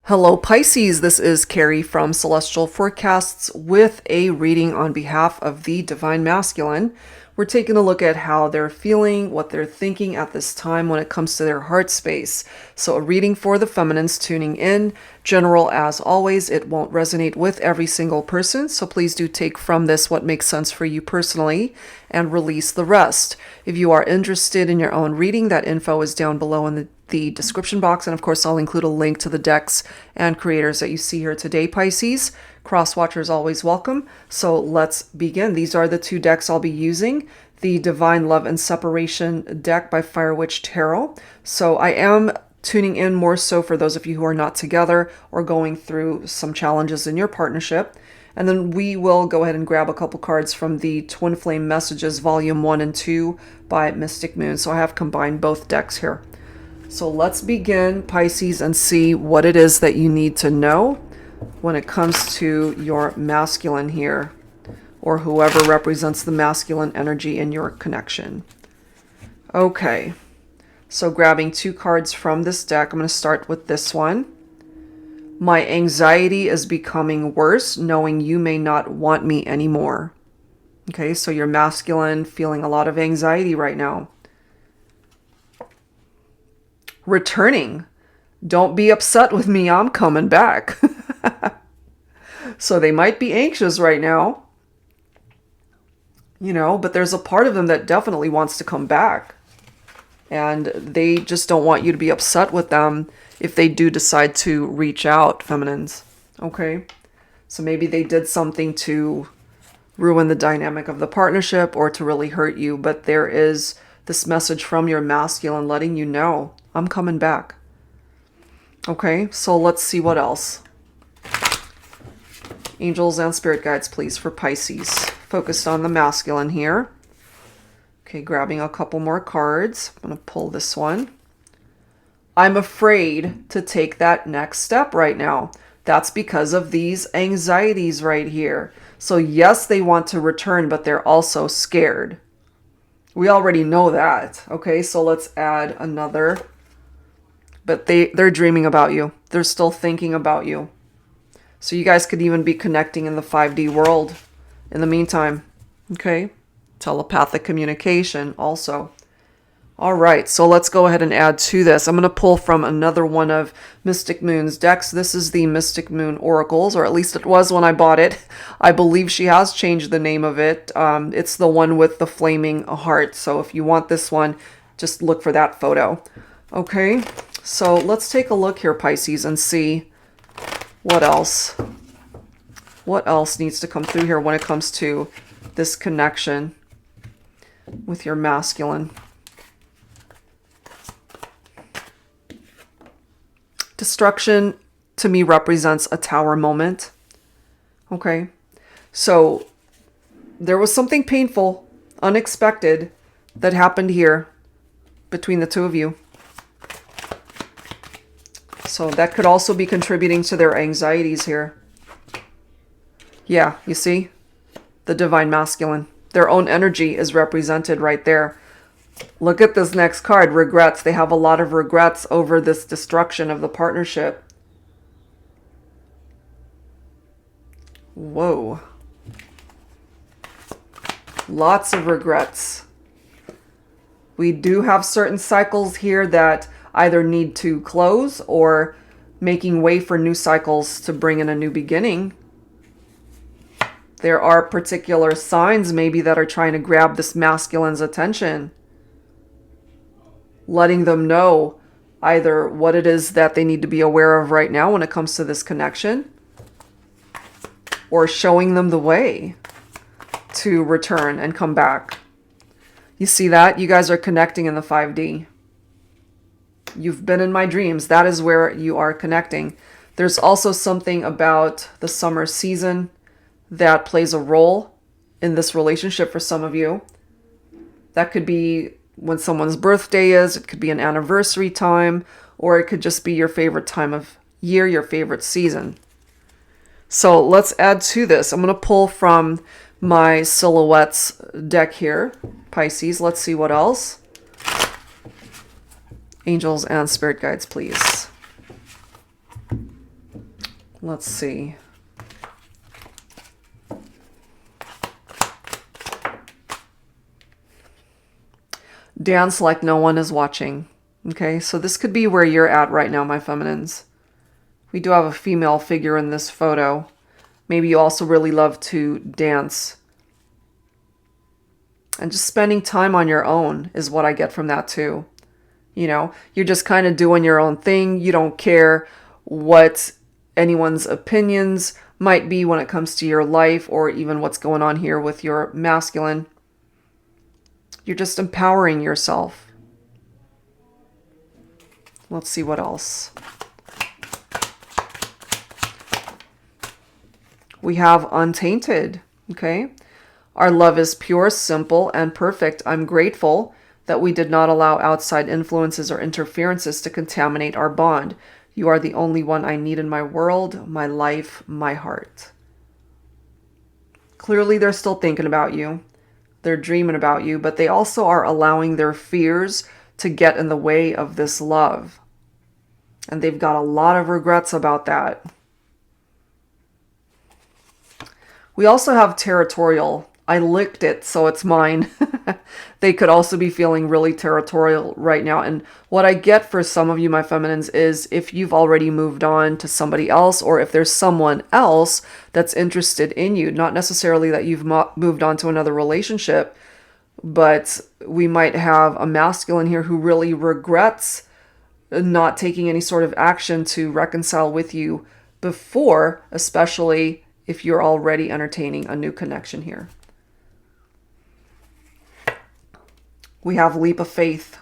Hello Pisces, this is Carrie from Celestial Forecasts with a reading on behalf of the Divine Masculine. We're taking a look at how they're feeling, what they're thinking at this time when it comes to their heart space. So a reading for the feminines tuning in. General as always, it won't resonate with every single person, so please do take from this what makes sense for you personally and release the rest. If you are interested in your own reading, that info is down below in the description box, and of course I'll include a link to the decks and creators that you see here today, Pisces. Cross-watchers always welcome. So let's begin. These are the two decks I'll be using. The Divine Love and Separation deck by Fire Witch Tarot. So I am tuning in more so for those of you who are not together or going through some challenges in your partnership. And then we will go ahead and grab a couple cards from the Twin Flame Messages Volume 1 and 2 by Mystic Moon. So I have combined both decks here. So let's begin, Pisces, and see what it is that you need to know when it comes to your masculine here, or whoever represents the masculine energy in your connection. Okay, so grabbing two cards from this deck, I'm going to start with this one. My anxiety is becoming worse, knowing you may not want me anymore. Okay, so you're masculine, feeling a lot of anxiety right now. Returning. Don't be upset with me, I'm coming back. So they might be anxious right now, but there's a part of them that definitely wants to come back. And they just don't want you to be upset with them if they do decide to reach out, feminines. Okay? So maybe they did something to ruin the dynamic of the partnership or to really hurt you, but there is this message from your masculine letting you know, I'm coming back. Okay, so let's see what else. Angels and spirit guides, please, for Pisces. Focused on the masculine here. Okay, grabbing a couple more cards. I'm going to pull this one. I'm afraid to take that next step right now. That's because of these anxieties right here. So yes, they want to return, but they're also scared. We already know that. Okay, so let's add another. But they're dreaming about you. They're still thinking about you. So you guys could even be connecting in the 5D world in the meantime. Okay? Telepathic communication also. All right, so let's go ahead and add to this. I'm going to pull from another one of Mystic Moon's decks. This is the Mystic Moon Oracles, or at least it was when I bought it. I believe she has changed the name of it. It's the one with the flaming heart. So if you want this one, just look for that photo. Okay, so let's take a look here, Pisces, and see what else needs to come through here when it comes to this connection with your masculine. Destruction to me represents a tower moment. Okay, so there was something painful, unexpected that happened here between the two of you. So that could also be contributing to their anxieties here. Yeah, you see? The Divine Masculine. Their own energy is represented right there. Look at this next card, regrets. They have a lot of regrets over this destruction of the partnership. Whoa. Lots of regrets. We do have certain cycles here that either need to close or making way for new cycles to bring in a new beginning. There are particular signs maybe that are trying to grab this masculine's attention, letting them know either what it is that they need to be aware of right now when it comes to this connection, or showing them the way to return and come back. You see that? You guys are connecting in the 5D. You've been in my dreams. That is where you are connecting. There's also something about the summer season that plays a role in this relationship for some of you. That could be when someone's birthday is, it could be an anniversary time, or it could just be your favorite time of year, your favorite season. So let's add to this. I'm going to pull from my Silhouettes deck here, Pisces. Let's see what else. Angels and spirit guides, please. Let's see. Dance like no one is watching. Okay, so this could be where you're at right now, my feminines. We do have a female figure in this photo. Maybe you also really love to dance. And just spending time on your own is what I get from that too. You know, you're just kind of doing your own thing. You don't care what anyone's opinions might be when it comes to your life or even what's going on here with your masculine. You're just empowering yourself. Let's see what else. We have untainted, okay? Our love is pure, simple, and perfect. I'm grateful that we did not allow outside influences or interferences to contaminate our bond. You are the only one I need in my world, my life, my heart. Clearly, they're still thinking about you. They're dreaming about you, but they also are allowing their fears to get in the way of this love. And they've got a lot of regrets about that. We also have territorial. I licked it, so it's mine. They could also be feeling really territorial right now. And what I get for some of you, my feminines, is if you've already moved on to somebody else, or if there's someone else that's interested in you, not necessarily that you've moved on to another relationship, but we might have a masculine here who really regrets not taking any sort of action to reconcile with you before, especially if you're already entertaining a new connection here. We have leap of faith,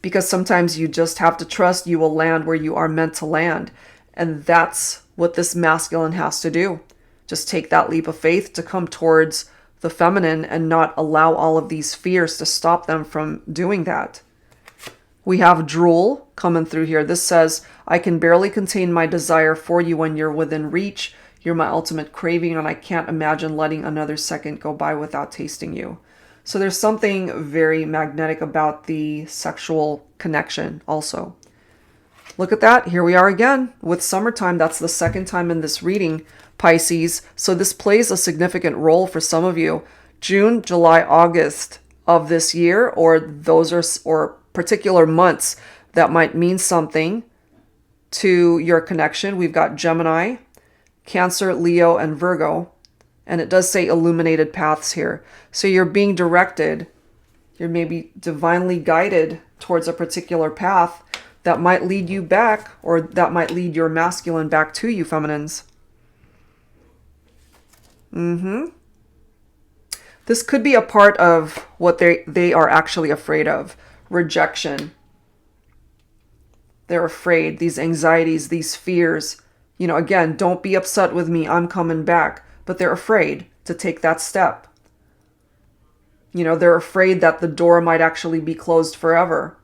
because sometimes you just have to trust you will land where you are meant to land. And that's what this masculine has to do. Just take that leap of faith to come towards the feminine and not allow all of these fears to stop them from doing that. We have drool coming through here. This says, I can barely contain my desire for you when you're within reach. You're my ultimate craving, and I can't imagine letting another second go by without tasting you. So there's something very magnetic about the sexual connection also. Look at that. Here we are again with summertime. That's the second time in this reading, Pisces. So this plays a significant role for some of you. June, July, August of this year, or those are or particular months that might mean something to your connection. We've got Gemini, Cancer, Leo, and Virgo. And it does say illuminated paths here. So you're being directed. You're maybe divinely guided towards a particular path that might lead you back, or that might lead your masculine back to you, feminines. This could be a part of what they are actually afraid of. Rejection. They're afraid. These anxieties, these fears. You know, again, don't be upset with me. I'm coming back. But they're afraid to take that step. You know, they're afraid that the door might actually be closed forever.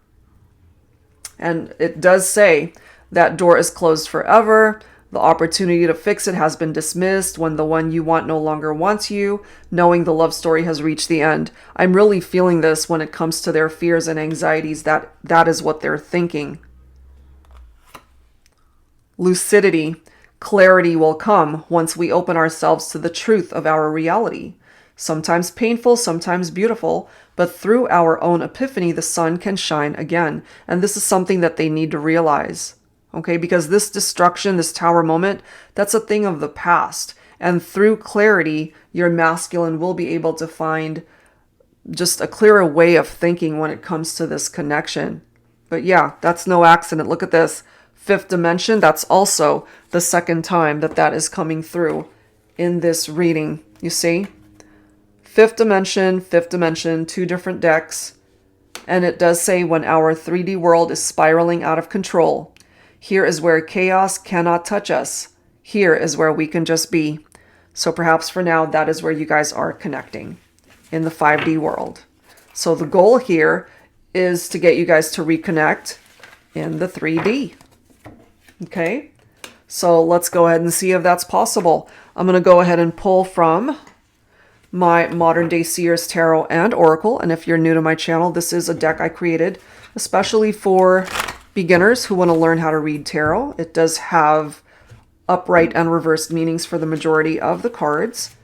And it does say that door is closed forever. The opportunity to fix it has been dismissed when the one you want no longer wants you, knowing the love story has reached the end. I'm really feeling this when it comes to their fears and anxieties, that is what they're thinking. Lucidity. Clarity will come once we open ourselves to the truth of our reality. Sometimes painful, sometimes beautiful, but through our own epiphany, the sun can shine again. And this is something that they need to realize, okay? Because this destruction, this tower moment, that's a thing of the past. And through clarity, your masculine will be able to find just a clearer way of thinking when it comes to this connection. But yeah, that's no accident. Look at this. Fifth dimension, that's also the second time that is coming through in this reading. You see? Fifth dimension, two different decks. And it does say when our 3D world is spiraling out of control, here is where chaos cannot touch us. Here is where we can just be. So perhaps for now, that is where you guys are connecting in the 5D world. So the goal here is to get you guys to reconnect in the 3D. Okay, so let's go ahead and see if that's possible. I'm going to go ahead and pull from my Modern Day Seers Tarot and Oracle. And if you're new to my channel, this is a deck I created especially for beginners who want to learn how to read tarot. It does have upright and reversed meanings for the majority of the cards.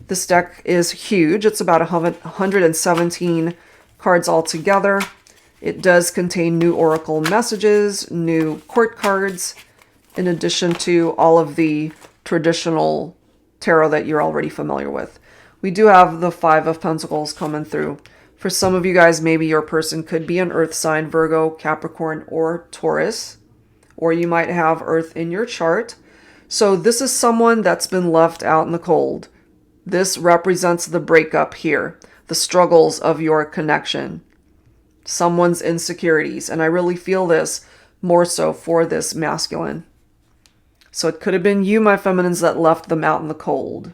This deck is huge. It's about 117 cards altogether. It does contain new oracle messages, new court cards, in addition to all of the traditional tarot that you're already familiar with. We do have the Five of Pentacles coming through. For some of you guys, maybe your person could be an earth sign, Virgo, Capricorn, or Taurus, or you might have earth in your chart. So this is someone that's been left out in the cold. This represents the breakup here, the struggles of your connection, someone's insecurities. And I really feel this more so for this masculine. So it could have been you, my feminines, that left them out in the cold.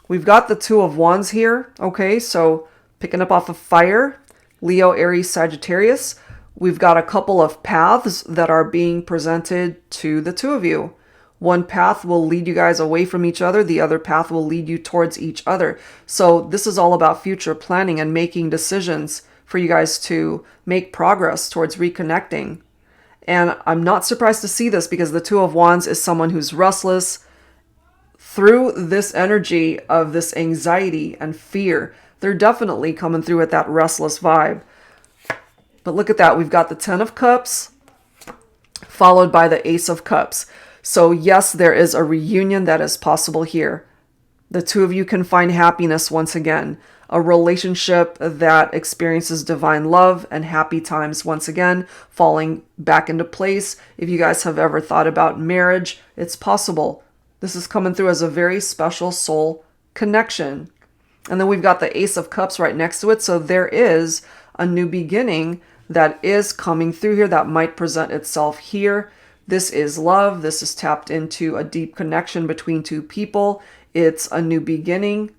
We've got the Two of Wands here. Okay, so picking up off of fire, Leo, Aries, Sagittarius. We've got a couple of paths that are being presented to the two of you. One path will lead you guys away from each other. The other path will lead you towards each other. So this is all about future planning and making decisions for you guys to make progress towards reconnecting. And I'm not surprised to see this because the Two of Wands is someone who's restless. Through this energy of this anxiety and fear, they're definitely coming through with that restless vibe. But look at that. We've got the Ten of Cups followed by the Ace of Cups. So yes, there is a reunion that is possible here. The two of you can find happiness once again. A relationship that experiences divine love and happy times once again, falling back into place. If you guys have ever thought about marriage, it's possible. This is coming through as a very special soul connection. And then we've got the Ace of Cups right next to it. So there is a new beginning that is coming through here that might present itself here. This is love. This is tapped into a deep connection between two people. It's a new beginning.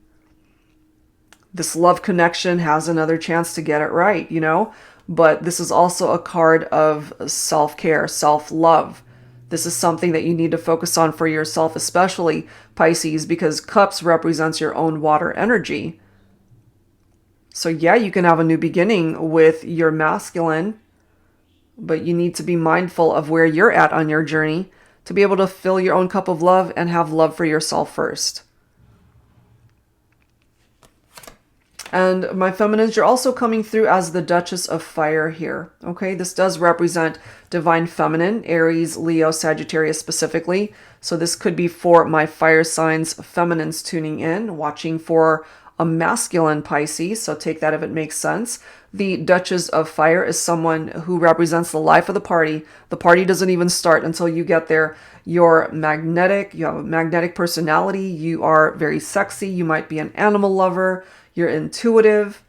This love connection has another chance to get it right, you know? But this is also a card of self-care, self-love. This is something that you need to focus on for yourself, especially Pisces, because cups represents your own water energy. So yeah, you can have a new beginning with your masculine, but you need to be mindful of where you're at on your journey to be able to fill your own cup of love and have love for yourself first. And my feminines, you're also coming through as the Duchess of Fire here. Okay, this does represent divine feminine, Aries, Leo, Sagittarius specifically. So this could be for my fire signs feminines tuning in, watching for a masculine Pisces. So take that if it makes sense. The Duchess of Fire is someone who represents the life of the party. The party doesn't even start until you get there. You're magnetic. You have a magnetic personality. You are very sexy. You might be an animal lover. You're intuitive,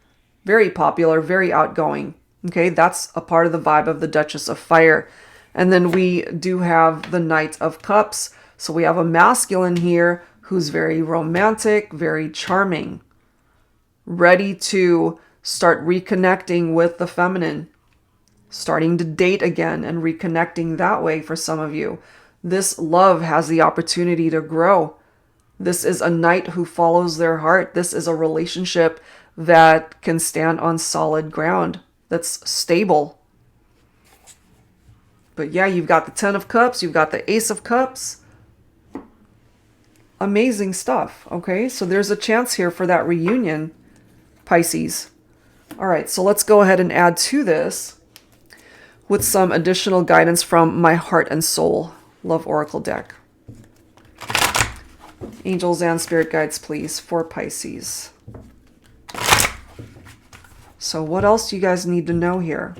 very popular, very outgoing. Okay, that's a part of the vibe of the Duchess of Fire. And then we do have the Knight of Cups. So we have a masculine here who's very romantic, very charming, ready to start reconnecting with the feminine, starting to date again and reconnecting that way for some of you. This love has the opportunity to grow. This is a knight who follows their heart. This is a relationship that can stand on solid ground, that's stable. But yeah, you've got the Ten of Cups, you've got the Ace of Cups. Amazing stuff, okay? So there's a chance here for that reunion, Pisces. All right, so let's go ahead and add to this with some additional guidance from my Heart and Soul Love Oracle deck. Angels and spirit guides, please, for Pisces. So what else do you guys need to know here?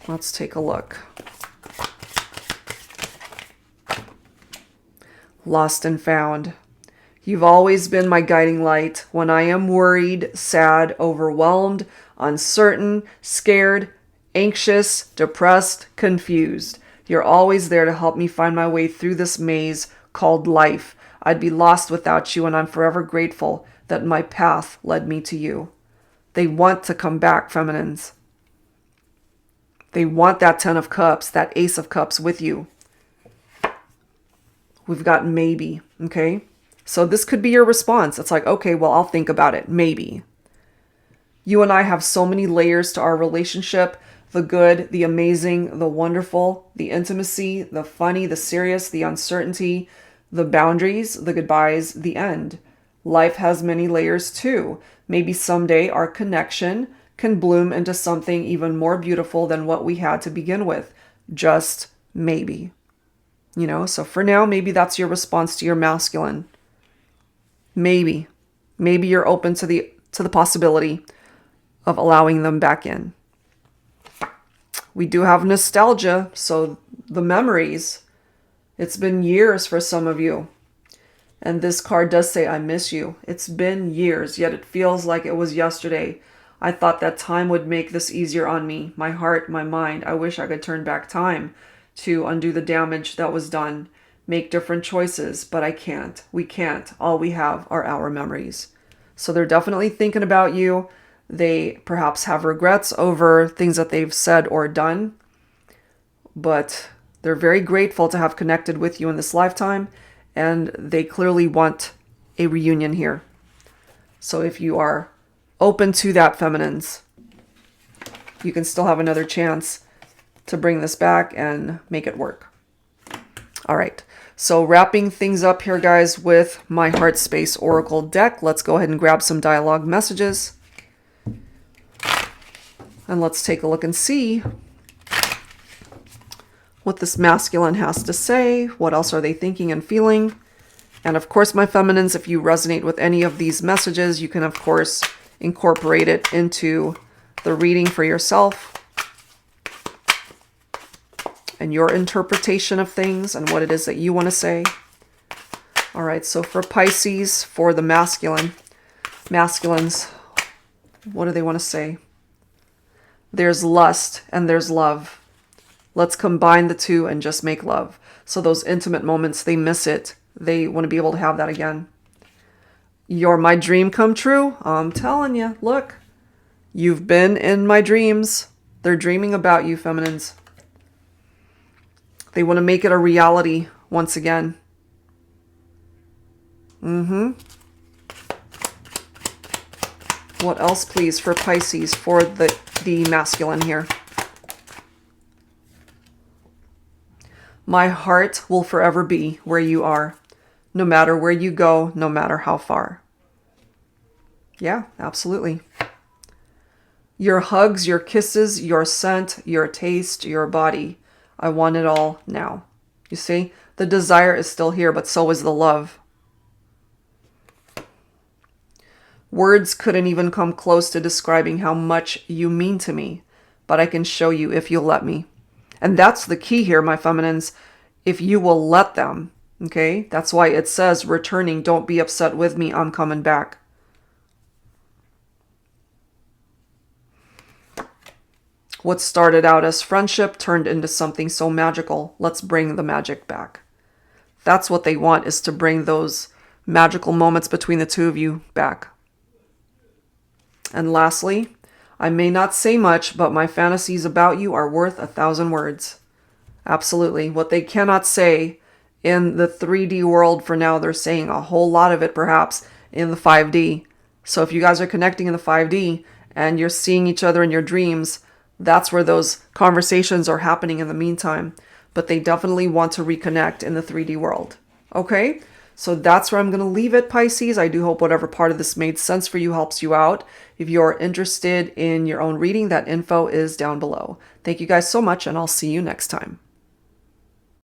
Let's take a look. Lost and found. You've always been my guiding light when I am worried, sad, overwhelmed, uncertain, scared, anxious, depressed, confused. You're always there to help me find my way through this maze called life. I'd be lost without you, and I'm forever grateful that my path led me to you. They want to come back, feminines. They want that Ten of Cups, that Ace of Cups with you. We've got maybe, okay? So this could be your response. It's like, okay, well, I'll think about it, maybe. You and I have so many layers to our relationship: the good, the amazing, the wonderful, the intimacy, the funny, the serious, the uncertainty, the boundaries, the goodbyes, the end. Life has many layers too. Maybe someday our connection can bloom into something even more beautiful than what we had to begin with. Just maybe. So for now, maybe that's your response to your masculine. Maybe. Maybe you're open to the possibility of allowing them back in. We do have nostalgia, so the memories. It's been years for some of you. And this card does say, I miss you. It's been years, yet it feels like it was yesterday. I thought that time would make this easier on me. My heart, my mind. I wish I could turn back time to undo the damage that was done. Make different choices, but I can't. We can't. All we have are our memories. So they're definitely thinking about you. They perhaps have regrets over things that they've said or done, but they're very grateful to have connected with you in this lifetime, and they clearly want a reunion here. So if you are open to that, feminines, you can still have another chance to bring this back and make it work. All right. So wrapping things up here, guys, with my HeartSpace Oracle deck, let's go ahead and grab some dialogue messages. And let's take a look and see what this masculine has to say. What else are they thinking and feeling? And of course, my feminines, if you resonate with any of these messages, you can, of course, incorporate it into the reading for yourself and your interpretation of things and what it is that you want to say. All right, so for Pisces, for the masculines, what do they want to say? There's lust and there's love. Let's combine the two and just make love. So those intimate moments, they miss it. They want to be able to have that again. You're my dream come true. I'm telling you, look, you've been in my dreams. They're dreaming about you, feminines. They want to make it a reality once again. What else, please, for Pisces, for the masculine here? My heart will forever be where you are, no matter where you go, no matter how far. Yeah, absolutely. Your hugs, your kisses, your scent, your taste, your body. I want it all now. You see, the desire is still here, but so is the love. Words couldn't even come close to describing how much you mean to me, but I can show you if you'll let me. And that's the key here, my feminines, if you will let them, okay? That's why it says, returning, don't be upset with me, I'm coming back. What started out as friendship turned into something so magical. Let's bring the magic back. That's what they want, is to bring those magical moments between the two of you back. And lastly, I may not say much, but my fantasies about you are worth 1,000 words. Absolutely. What they cannot say in the 3D world for now, they're saying a whole lot of it perhaps in the 5D. So if you guys are connecting in the 5D and you're seeing each other in your dreams, that's where those conversations are happening in the meantime. But they definitely want to reconnect in the 3D world. Okay? So that's where I'm going to leave it, Pisces. I do hope whatever part of this made sense for you helps you out. If you're interested in your own reading, that info is down below. Thank you guys so much, and I'll see you next time.